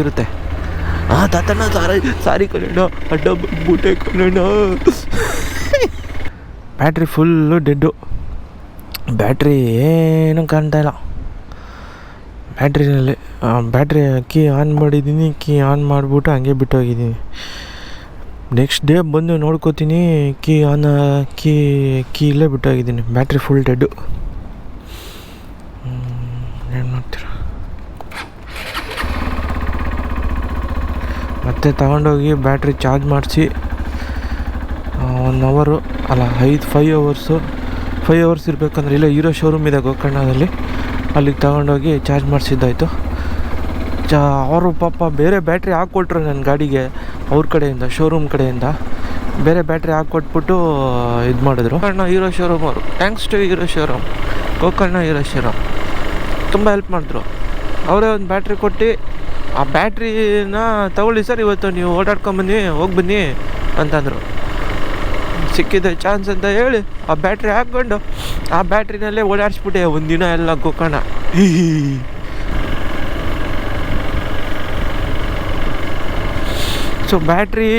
ಇರುತ್ತೆ. ತಾತಣ್ಣ ಸಾರಿ ಕಣಣ್ಣ, ಅಡ್ಡ ಬಂದ್ಬಿಟ್ಟೆ ಕಣಣ್ಣ. ಬ್ಯಾಟ್ರಿ ಫುಲ್ಲು ಡೆಡ್ಡು, ಬ್ಯಾಟ್ರಿ ಏನೂ ಕಾಣ್ತಾ ಇಲ್ಲ ಬ್ಯಾಟ್ರಿನಲ್ಲಿ. ಬ್ಯಾಟ್ರಿ ಕೀ ಆನ್ ಮಾಡಿದ್ದೀನಿ, ಕೀ ಆನ್ ಮಾಡಿಬಿಟ್ಟು ಹಂಗೆ ಬಿಟ್ಟು ಹೋಗಿದ್ದೀನಿ. ನೆಕ್ಸ್ಟ್ ಡೇ ಬಂದು ನೋಡ್ಕೋತೀನಿ, ಕೀ ಇಲ್ಲೇ ಬಿಟ್ಟು ಹೋಗಿದ್ದೀನಿ. Battery full dead. ಏನು ಮಾಡ್ತೀರ? ಮತ್ತೆ ತಗೊಂಡೋಗಿ ಬ್ಯಾಟ್ರಿ ಚಾರ್ಜ್ ಮಾಡಿಸಿ 1 ಅವರು ಅಲ್ಲ 5 ಅವರ್ಸ್ ಇರಬೇಕಂದ್ರೆ ಇಲ್ಲ ಹೀರೋ ಶೋರೂಮ್ ಇದೆ ಗೋಕರ್ಣದಲ್ಲಿ, ಅಲ್ಲಿಗೆ ತಗೊಂಡೋಗಿ ಚಾರ್ಜ್ ಮಾಡಿಸಿದ್ದಾಯಿತು. ಅವರು ಪಾಪ ಬೇರೆ ಬ್ಯಾಟ್ರಿ ಹಾಕ್ಕೊಟ್ರು ನನ್ನ ಗಾಡಿಗೆ, ಅವ್ರ ಕಡೆಯಿಂದ ಶೋರೂಮ್ ಕಡೆಯಿಂದ ಬೇರೆ ಬ್ಯಾಟ್ರಿ ಹಾಕ್ಕೊಟ್ಬಿಟ್ಟು ಇದು ಮಾಡಿದ್ರು. ಗೋಕರ್ಣ ಹೀರೋ ಶೋರೂಮ್ ಅವರು, thanks to Hero showroom, Gokarna Hero showroom ತುಂಬ ಹೆಲ್ಪ್ ಮಾಡಿದ್ರು. ಅವರೇ ಒಂದು ಬ್ಯಾಟ್ರಿ ಕೊಟ್ಟು ಆ ಬ್ಯಾಟ್ರಿನ ತಗೊಳ್ಳಿ ಸರ್, ಇವತ್ತು ನೀವು ಓಡಾಡ್ಕೊಂಬನ್ನಿ, ಹೋಗ್ಬನ್ನಿ ಅಂತಂದರು. ಸಿಕ್ಕಿದೆ ಚಾನ್ಸ್ ಅಂತ ಹೇಳಿ ಆ ಬ್ಯಾಟ್ರಿ ಹಾಕ್ಕೊಂಡು ಆ ಬ್ಯಾಟ್ರಿನಲ್ಲೇ ಓಡಾಡಿಸ್ಬಿಟ್ಟೆ ಒಂದಿನ ಎಲ್ಲ ಗೋಕರ್ಣ. ಸೊ ಬ್ಯಾಟ್ರಿ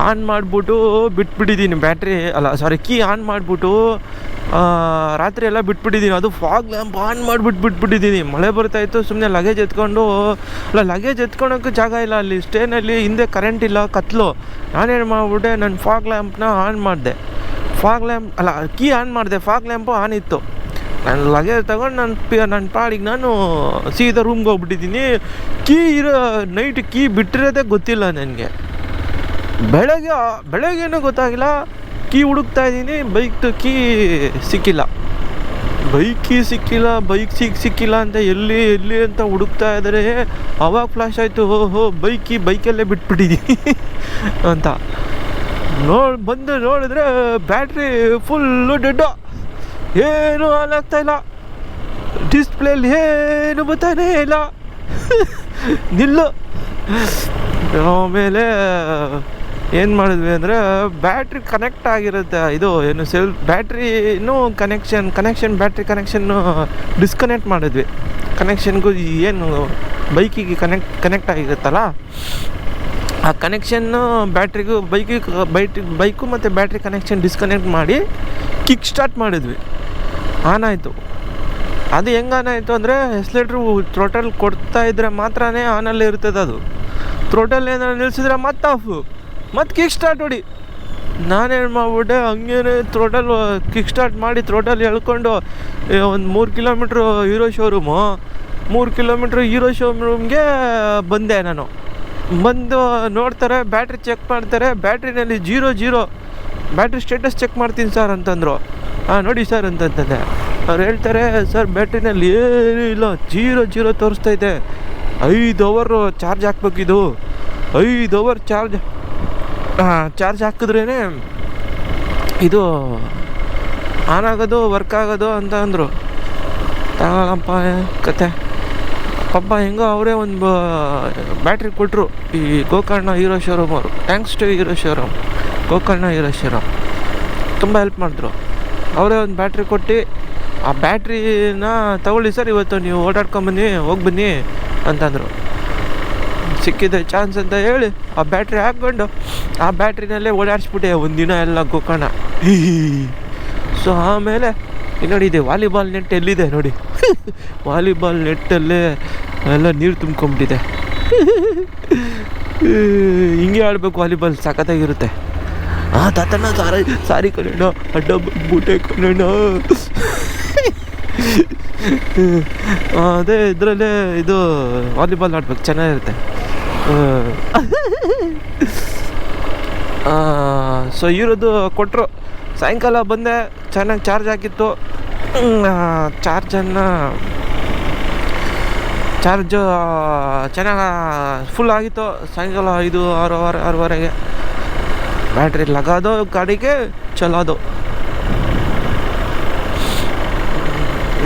ಆನ್ ಮಾಡಿಬಿಟ್ಟು ಬಿಟ್ಬಿಟ್ಟಿದ್ದೀನಿ, ಕೀ ಆನ್ ಮಾಡಿಬಿಟ್ಟು ರಾತ್ರಿ ಎಲ್ಲ ಬಿಟ್ಬಿಟ್ಟಿದ್ದೀನಿ. ಅದು ಫಾಗ್ ಲ್ಯಾಂಪ್ ಆನ್ ಮಾಡಿಬಿಟ್ಟು ಬಿಟ್ಬಿಟ್ಟಿದ್ದೀನಿ. ಮಳೆ ಬರ್ತಾಯಿತ್ತು, ಸುಮ್ಮನೆ ಲಗೇಜ್ ಎತ್ಕೊಳೋಕ್ಕೂ ಜಾಗ ಇಲ್ಲ ಅಲ್ಲಿ ಸ್ಟೇನಲ್ಲಿ, ಹಿಂದೆ ಕರೆಂಟ್ ಇಲ್ಲ, ಕತ್ಲು. ನಾನೇನು ಮಾಡಿಬಿಟ್ಟೆ, ನನ್ನ ಫಾಗ್ ಲ್ಯಾಂಪ್ನ ಆನ್ ಮಾಡಿದೆ. ಕೀ ಆನ್ ಮಾಡಿದೆ, ಫಾಗ್ ಲ್ಯಾಂಪು ಆನ್ ಇತ್ತು. ನಾನು ಲಗೇಜ್ ತಗೊಂಡು ನನ್ನ ಪಾಡಿಗೆ ನಾನು ಸೀದಾ ರೂಮ್ಗೆ ಹೋಗ್ಬಿಟ್ಟಿದ್ದೀನಿ. ನೈಟ್ ಕೀ ಬಿಟ್ಟಿರೋದೇ ಗೊತ್ತಿಲ್ಲ ನನಗೆ. ಬೆಳಗ್ಗೆನೂ ಗೊತ್ತಾಗಿಲ್ಲ. ಕೀ ಹುಡುಕ್ತಾ ಇದ್ದೀನಿ, ಬೈಕ್ದು ಕೀ ಸಿಕ್ಕಿಲ್ಲ, ಬೈಕ್ ಸಿಕ್ಕಿಲ್ಲ ಅಂತ ಎಲ್ಲಿ ಅಂತ ಹುಡುಕ್ತಾ ಇದ್ದಾರೆ. ಅವಾಗ ಫ್ಲಾಶ್ ಆಯಿತು, ಓಹೋ ಬೈಕಲ್ಲೇ ಬಿಟ್ಬಿಟ್ಟಿದ್ದೀನಿ ಅಂತ. ಬಂದು ನೋಡಿದ್ರೆ ಬ್ಯಾಟ್ರಿ ಫುಲ್ಲು ಡೆಡ್ಡು, ಏನೂ ಆನ್ ಆಗ್ತಾಯಿಲ್ಲ, ಡಿಸ್ಪ್ಲೇಲಿ ಏನು ಬರ್ತಾನೇ ಇಲ್ಲ. ನಿಲ್ಲು. ಆಮೇಲೆ ಏನು ಮಾಡಿದ್ವಿ ಅಂದರೆ, ಬ್ಯಾಟ್ರಿ ಕನೆಕ್ಟ್ ಆಗಿರುತ್ತೆ, ಇದು ಏನು ಬ್ಯಾಟ್ರಿನೂ ಬ್ಯಾಟ್ರಿ ಕನೆಕ್ಷನ್ನು ಡಿಸ್ಕನೆಕ್ಟ್ ಮಾಡಿದ್ವಿ. ಕನೆಕ್ಷನ್ಗೂ ಏನು ಬೈಕಿಗೆ ಕನೆಕ್ಟ್ ಆಗಿರುತ್ತಲ್ಲ, ಆ ಕನೆಕ್ಷನ್ನು ಬ್ಯಾಟ್ರಿಗೂ ಬೈಕು ಮತ್ತು ಬ್ಯಾಟ್ರಿ ಕನೆಕ್ಷನ್ ಡಿಸ್ಕನೆಕ್ಟ್ ಮಾಡಿ ಕಿಕ್ ಸ್ಟಾರ್ಟ್ ಮಾಡಿದ್ವಿ. ಆನ್ ಆಯಿತು. ಅದು ಹೆಂಗೆ ಆನ್ ಆಯಿತು ಅಂದರೆ, ಎಕ್ಸಲೇಟ್ರು ಥ್ರೋಟಲ್ ಕೊಡ್ತಾ ಇದ್ದರೆ ಮಾತ್ರ ಆನಲ್ಲೇ ಇರ್ತದೆ. ಅದು ಥ್ರೋಟಲ್ ಏನಾದ್ರು ನಿಲ್ಲಿಸಿದ್ರೆ ಮತ್ತೆ ಆಫು, ಮತ್ತು ಕಿಕ್ ಸ್ಟಾರ್ಟ್ ಹೊಡಿ. ನಾನೇನು ಮಾಡ್ಬಿಟ್ಟೆ, ಹಂಗೇನೆ ಥ್ರೋಟಲ್ ಕಿಕ್ ಸ್ಟಾರ್ಟ್ ಮಾಡಿ ಥ್ರೋಟಲ್ ಎಳ್ಕೊಂಡು ಒಂದು 3 ಕಿಲೋಮೀಟ್ರು ಹೀರೋ ಶೋರೂಮ್ಗೆ ಬಂದೆ. ನಾನು ಬಂದು ನೋಡ್ತಾರೆ, ಬ್ಯಾಟ್ರಿ ಚೆಕ್ ಮಾಡ್ತಾರೆ, ಬ್ಯಾಟ್ರಿನಲ್ಲಿ 0 ಬ್ಯಾಟ್ರಿ ಸ್ಟೇಟಸ್ ಚೆಕ್ ಮಾಡ್ತೀನಿ ಸರ್ ಅಂತಂದರು. ನೋಡಿ ಸರ್ ಅಂತಂದೆ. ಅವ್ರು ಹೇಳ್ತಾರೆ, ಸರ್ ಬ್ಯಾಟ್ರಿನಲ್ಲಿ ಏನೂ ಇಲ್ಲ, 0 ತೋರಿಸ್ತೈತೆ. 5 ಅವರ್ ಚಾರ್ಜ್ ಹಾಕ್ಬೇಕಿದು, 5 ಅವರ್ ಚಾರ್ಜ್ ಹಾಕಿದ್ರೇ ಇದು ಆನ್ ಆಗೋದು, ವರ್ಕ್ ಆಗೋದು ಅಂತ ಅಂದರು. ತಗೊಳಪ್ಪ ಕತೆ. ಪಾಪ ಹೆಂಗೋ ಅವರೇ ಒಂದು ಬ್ಯಾಟ್ರಿ ಕೊಟ್ಟರು, ಈ ಗೋಕರ್ಣ ಹೀರೋ ಶೋರೂಮ್ ಅವರು. Thanks to Hero showroom, Gokarna Hero showroom ತುಂಬ ಹೆಲ್ಪ್ ಮಾಡಿದ್ರು. ಅವರೇ ಒಂದು ಬ್ಯಾಟ್ರಿ ಕೊಟ್ಟು ಆ ಬ್ಯಾಟ್ರಿನ ತಗೊಳ್ಳಿ ಸರ್, ಇವತ್ತು ನೀವು ಓಡಾಡ್ಕೊಂಬನ್ನಿ, ಹೋಗ್ಬನ್ನಿ ಅಂತಂದರು. ಸಿಕ್ಕಿದೆ ಚಾನ್ಸ್ ಅಂತ ಹೇಳಿ ಆ ಬ್ಯಾಟ್ರಿ ಹಾಕ್ಕೊಂಡು ಆ ಬ್ಯಾಟ್ರಿನಲ್ಲೇ ಓಡಾಡಿಸ್ಬಿಟ್ಟೆ ಒಂದಿನ ಎಲ್ಲ ಗೋಕರ್ಣ. ಸೊ ಆಮೇಲೆ ನೋಡಿ, ಇದೆ ವಾಲಿಬಾಲ್ ನೆಟ್ ಎಲ್ಲಿದೆ ನೋಡಿ, ವಾಲಿಬಾಲ್ ನೆಟ್ಟಲ್ಲೇ ಎಲ್ಲ ನೀರು ತುಂಬ್ಕೊಂಬಿಟ್ಟಿದೆ. ಹಿಂಗೆ ಆಡಬೇಕು ವಾಲಿಬಾಲ್, ಸಖತ್ತಾಗಿರುತ್ತೆ. ತಾತಣ್ಣ ಸಾರಿ ಕಣಣ್ಣ, ಅಡ್ಡ ಬಂದ್ಬಿಟ್ಟೆ ಕಣಣ್ಣ. ಅದೇ ಇದರಲ್ಲೇ ಇದು ವಾಲಿಬಾಲ್ ಆಡ್ಬೇಕು, ಚೆನ್ನಾಗಿರುತ್ತೆ. ಸೊ ಇರೋದು ಕೊಟ್ಟರು. ಸಾಯಂಕಾಲ ಬಂದೆ, ಚೆನ್ನಾಗಿ ಚಾರ್ಜ್ ಹಾಕಿತ್ತು. ಚಾರ್ಜು ಚೆನ್ನಾಗಿ ಫುಲ್ ಆಗಿತ್ತು. ಸಾಯಂಕಾಲ 5-6 ಬ್ಯಾಟ್ರಿ ಲಗಾದೋ ಗಾಡಿಗೆ ಚಲೋದು.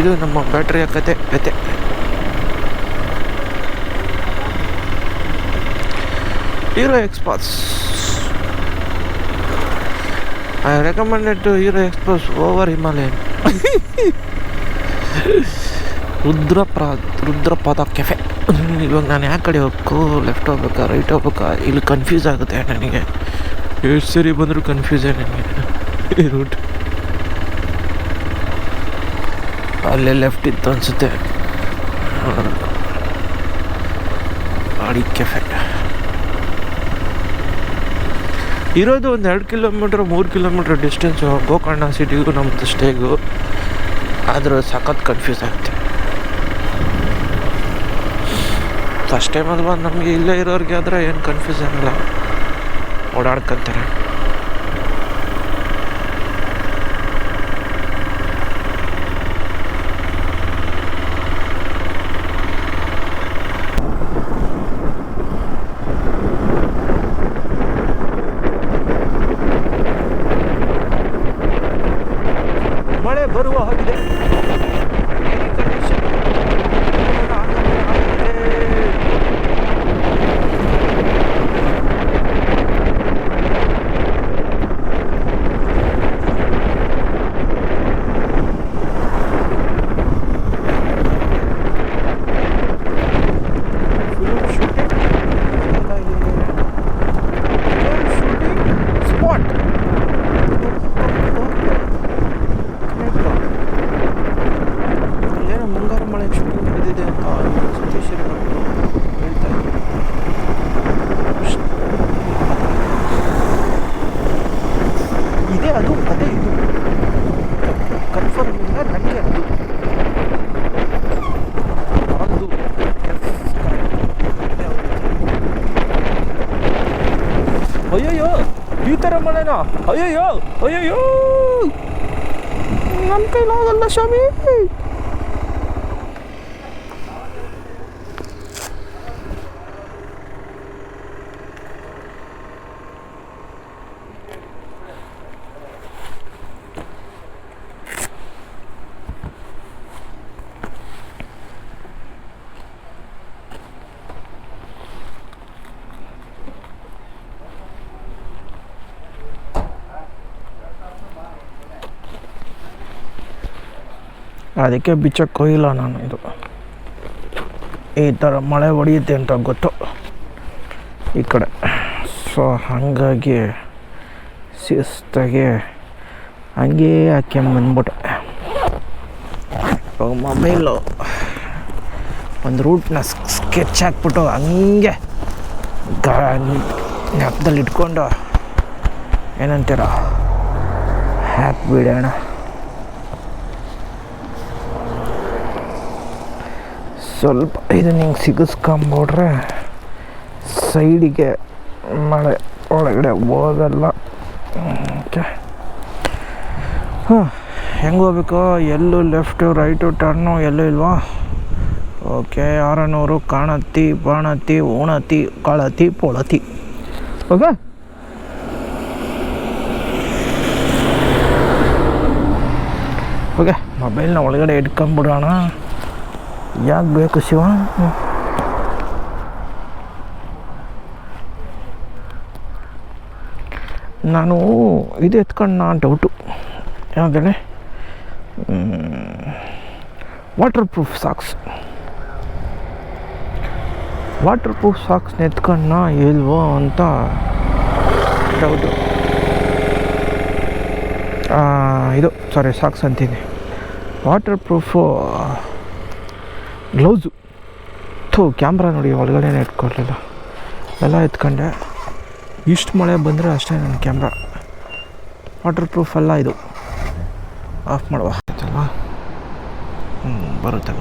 ಇದು ನಮ್ಮ ಬ್ಯಾಟ್ರಿಯ ಕತೆ. Hero Xpulse, I recommended to Hero Xpulse over Himalayan. Rudrapada cafe. ಇವಾಗ ನಾನು ಯಾವ ಕಡೆ ಹೋಗ್ಬೇಕು, ಲೆಫ್ಟ್ ಹೋಗ್ಬೇಕಾ ರೈಟ್ ಹೋಗ್ಬೇಕಾ, ಇಲ್ಲಿ ಕನ್ಫ್ಯೂಸ್ ಆಗುತ್ತೆ ನನಗೆ. ಎಷ್ಟು ಸರಿ ಬಂದರೂ ಕನ್ಫ್ಯೂಸೇ ನನಗೆ ಈ ರೂಟ್. ಅಲ್ಲೇ ಲೆಫ್ಟ್ ಇತ್ತು ಅನಿಸುತ್ತೆ. ಅಡಿ ಕೆಫೆ ಇರೋದು ಒಂದು 2 ಕಿಲೋಮೀಟ್ರ್ 3 ಕಿಲೋಮೀಟ್ರ್ ಡಿಸ್ಟೆನ್ಸು ಗೋಕರ್ಣ ಸಿಟಿಗೂ ನಮ್ಮದು ಸ್ಟೇಗೂ. ಆದರೂ ಸಖತ್ ಕನ್ಫ್ಯೂಸ್ ಆಗುತ್ತೆ. ಫಸ್ಟ್ ಟೈಮ್ ಅಲ್ವಾ, ನಮಗೆ ಇಲ್ಲೇ ಇರೋರಿಗೆ ಆದರೆ ಏನು ಕನ್ಫ್ಯೂಸ್ ಆಗಲ್ಲ, ಓಡಾಡ್ಕೊತಾರೆ. ಮಳೆ ಬರುವ ಹಾಗಿದೆ. ಅಯ್ಯಯ್ಯೋ, ಈ ಥರ ಮಳೆನಾ? ಅಯ್ಯಯ್ಯೋ ಅಯ್ಯಯ್ಯೋ, ನನ್ನ ಕೈಲಾಗಲ್ಲ ಸ್ವಾಮಿ. ಅದಕ್ಕೆ ಬಿಚ್ಚಕ್ಕೆ ಹೋಗಿಲ್ಲ ನಾನು. ಇದು ಈ ಥರ ಮಳೆ ಹೊಡೆಯುತ್ತೆ ಅಂತ ಗೊತ್ತು ಈ ಕಡೆ. ಸೊ ಹಾಗಾಗಿ ಶಿಸ್ತಾಗಿ ಹಂಗೇ ಹಾಕ್ಯಂಬಂದ್ಬಿಟ್ಟೆ. ಇವಾಗ ಮೊಬೈಲು ಒಂದು ರೂಟ್ನ ಸ್ಕೆಚ್ ಹಾಕ್ಬಿಟ್ಟು ಹಂಗೆ ಜ್ಞಾಪದಲ್ಲಿ ಇಟ್ಕೊಂಡು ಏನಂತೀರ ಹಾಕ್ಬಿಡೋಣ. ಸ್ವಲ್ಪ ಇದನ್ನ ಹಿಂಗೆ ಸಿಗಿಸ್ಕೊಂಬಿಟ್ರೆ ಸೈಡಿಗೆ ಮಳೆ ಒಳಗಡೆ ಹೋಗಲ್ಲ. ಓಕೆ, ಹೆಂಗೆ ಹೋಗ್ಬೇಕು? ಎಲ್ಲೂ ಲೆಫ್ಟು ರೈಟು ಟರ್ನು ಎಲ್ಲೂ ಇಲ್ವಾ? ಓಕೆ, 600 ಕಾಣತ್ತಿ ಬಾಣತ್ತಿ ಉಣತಿ ಕಾಳತಿ ಪೋಳತಿ. ಓಕೆ, ಓಕೆ, ಮೊಬೈಲ್ನ ಒಳಗಡೆ ಇಟ್ಕೊಂಬಿಡೋಣ. ಯಾಕೆ ಬೇಕು ಶಿವ? ನಾನು ಇದು ಎತ್ಕೊಂಡು ಡೌಟು ಯಾವುದೇ ವಾಟರ್ ಪ್ರೂಫ್ ಸಾಕ್ಸ್ನ ಎತ್ಕೊಂಡ ಇಲ್ವೋ ಅಂತ ಡೌಟು. ಇದು ಸಾರಿ ಸಾಕ್ಸ್ ಅಂತೀನಿ, ವಾಟರ್ ಪ್ರೂಫು ಗ್ಲೌಸು. ಕ್ಯಾಮ್ರಾ ನೋಡಿ ಒಳಗಡೆ ಇಟ್ಕೊಳ್ಲಿಲ್ಲ, ಎಲ್ಲ ಎತ್ಕೊಂಡೆ. ಇಷ್ಟು ಮಳೆ ಬಂದರೆ ಅಷ್ಟೇ ನನ್ನ ಕ್ಯಾಮ್ರಾ ವಾಟರ್ ಪ್ರೂಫ್ ಅಲ್ಲ. ಇದು ಆಫ್ ಮಾಡುವ ಬರುತ್ತೆ.